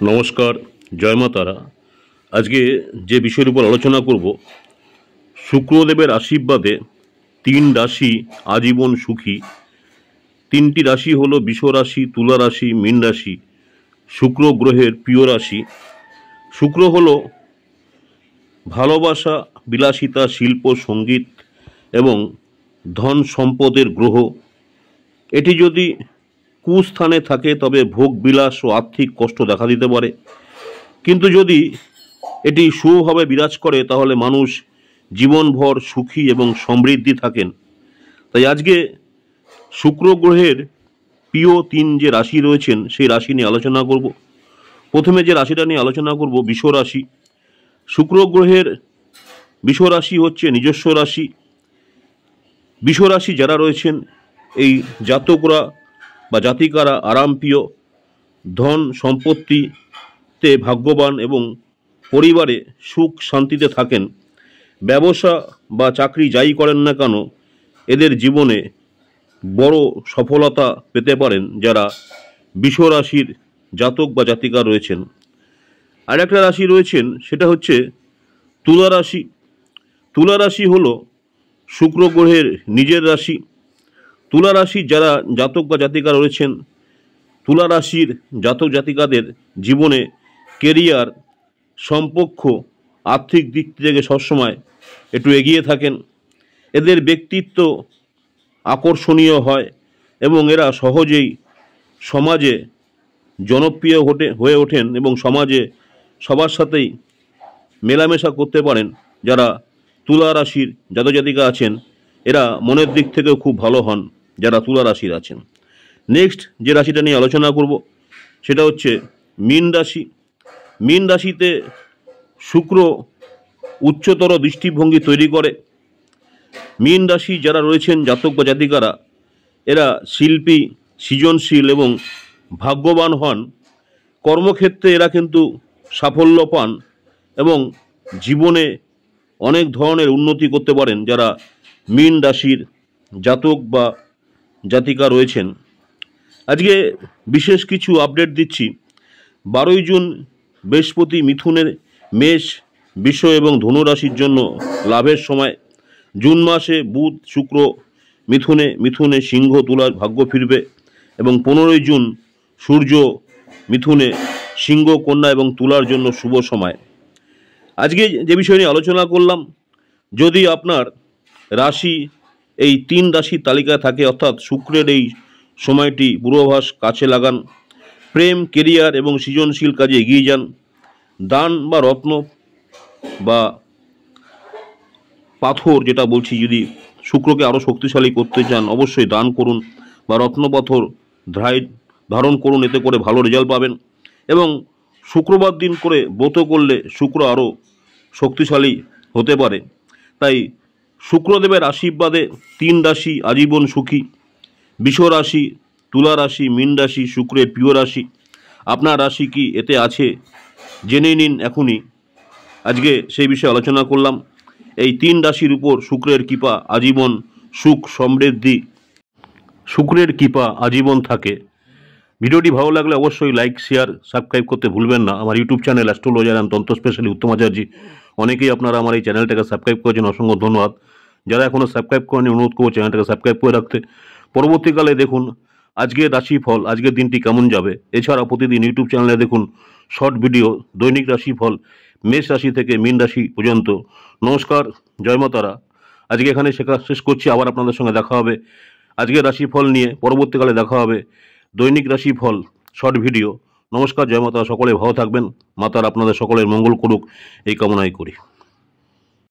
নমস্কার, জয় মা তারা। আজকে যে বিষয়ের উপর আলোচনা করব, শুক্রদেবের আশীর্বাদে 3 রাশি আজীবন সুখী। 3টি রাশি হলো বৃষ রাশি, তুলা রাশি, মীন রাশি। শুক্র গ্রহের প্রিয় রাশি। শুক্র হলো ভালোবাসা, বিলাসিতা, শিল্প, সঙ্গীত এবং ধন সম্পদের গ্রহ। এটি যদি কুস্থানে থাকে তবে ভোগ বিলাস ও আর্থিক কষ্ট দেখা দিতে পারে, কিন্তু যদি এটি শুভভাবে বিরাজ করে তাহলে মানুষ জীবনভর সুখী এবং সমৃদ্ধি থাকেন। তাই আজকে শুক্র গ্রহের প্রিয় 3 যে রাশি রয়েছেন সেই রাশি নিয়ে আলোচনা করব। প্রথমে যে রাশিটা নিয়ে আলোচনা করব বৃষ রাশি। শুক্র গ্রহের বৃষ রাশি হচ্ছে নিজস্ব রাশি। বৃষ রাশি যারা রয়েছেন এই জাতকরা বা জাতিকারা আরামপ্রিয়, ধন সম্পত্তিতে ভাগ্যবান এবং পরিবারে সুখ শান্তিতে থাকেন। ব্যবসা বা চাকরি যাই করেন না কেন এদের জীবনে বড় সফলতা পেতে পারেন যারা বৃষ রাশির জাতক বা জাতিকা রয়েছেন। আর একটা রাশি রয়েছেন সেটা হচ্ছে তুলা রাশি। তুলা রাশি হলো শুক্র গ্রহের নিজের রাশি। তুলা রাশির যারা জাতক বা জাতিকা রয়েছেন, তুলা রাশির জাতক জাতিকাদের জীবনে কেরিয়ার, সম্পর্ক, আর্থিক দিক থেকে সবসময় একটু এগিয়ে থাকেন। এদের ব্যক্তিত্ব আকর্ষণীয় হয় এবং এরা সহজেই সমাজে জনপ্রিয় হয়ে ওঠেন এবং সমাজে সবার সাথেই মেলামেশা করতে পারেন। যারা তুলা রাশির জাতক জাতিকা আছেন এরা মনের দিক থেকেও খুব ভালো হন যারা তুলা রাশির আছেন। নেক্সট যে রাশিটা নিয়ে আলোচনা করব সেটা হচ্ছে মীন রাশি। মীন রাশিতে শুক্র উচ্চতর দৃষ্টিভঙ্গি তৈরি করে। মীন রাশি যারা রয়েছেন জাতক বা জাতিকারা এরা শিল্পী, সৃজনশীল এবং ভাগ্যবান হন। কর্মক্ষেত্রে এরা কিন্তু সাফল্য পান এবং জীবনে অনেক ধরনের উন্নতি করতে পারেন যারা মীন রাশির জাতক বা জাতিকা রয়েছেন। আজকে বিশেষ কিছু আপডেট দিচ্ছি। 12ই জুন বৃহস্পতি মিথুনের মেষ, বৃষ এবং ধনু রাশির জন্য লাভের সময়। জুন মাসে বুধ শুক্র মিথুনে সিংহ তুলার ভাগ্য ফিরবে এবং 15ই জুন সূর্য মিথুনে সিংহ, কন্যা এবং তুলার জন্য শুভ সময়। আজকে যে বিষয় নিয়ে আলোচনা করলাম, যদি আপনার রাশি এই 3 রাশির তালিকায় থাকে অর্থাৎ শুক্রের এই সময়টি পূর্বাভাস কাছে লাগান, প্রেম, কেরিয়ার এবং সৃজনশীল কাজে এগিয়ে যান। দান বা রত্ন বা পাথর যেটা বলছি, যদি শুক্রকে আরও শক্তিশালী করতে চান অবশ্যই দান করুন বা রত্ন পাথর ধারণ করুন, এতে করে ভালো রেজাল্ট পাবেন। এবং শুক্রবার দিন করে ব্রত করলে শুক্র আরও শক্তিশালী হতে পারে। তাই শুক্রদেবের আশীর্বাদে 3 রাশি আজীবন সুখী। বৃষ রাশি, তুলা রাশি, মীন রাশি শুক্রের প্রিয় রাশি। আপনার রাশি কি এতে আছে জেনে নিন এখনই। আজকে সেই বিষয়ে আলোচনা করলাম। এই 3 রাশির উপর শুক্রের কৃপা আজীবন সুখ সমৃদ্ধি, শুক্রের কৃপা আজীবন থাকে। ভিডিওটি ভালো লাগলে অবশ্যই লাইক, শেয়ার, সাবস্ক্রাইব করতে ভুলবেন না। আমার ইউটিউব চ্যানেল অ্যাস্ট্রোলজার অ্যান্ড তন্ত্র স্পেশালি উত্তম আচার্য। অনেকেই আপনারা আমার এই চ্যানেলটাকে সাবস্ক্রাইব করেছেন, অসংখ্য ধন্যবাদ। যারা এখনও সাবস্ক্রাইব করেনি অনুরোধ করবো চ্যানেলটাকে সাবস্ক্রাইব করে রাখতে। পরবর্তীকালে দেখুন আজকের রাশিফল, আজকের দিনটি কেমন যাবে। এছাড়া প্রতিদিন ইউটিউব চ্যানেলে দেখুন শর্ট ভিডিও, দৈনিক রাশিফল মেষ রাশি থেকে মীন রাশি পর্যন্ত। নমস্কার, জয় মা তারা। আজকে এখানে শেষ করছি। আবার আপনাদের সঙ্গে দেখা হবে আজকের রাশিফল নিয়ে। পরবর্তীকালে দেখা হবে দৈনিক রাশিফল শর্ট ভিডিও। নমস্কার, জয় মা তারা। সকলে ভালো থাকবেন। মা তারা আপনাদের সকলের মঙ্গল করুক এই কামনাই করি।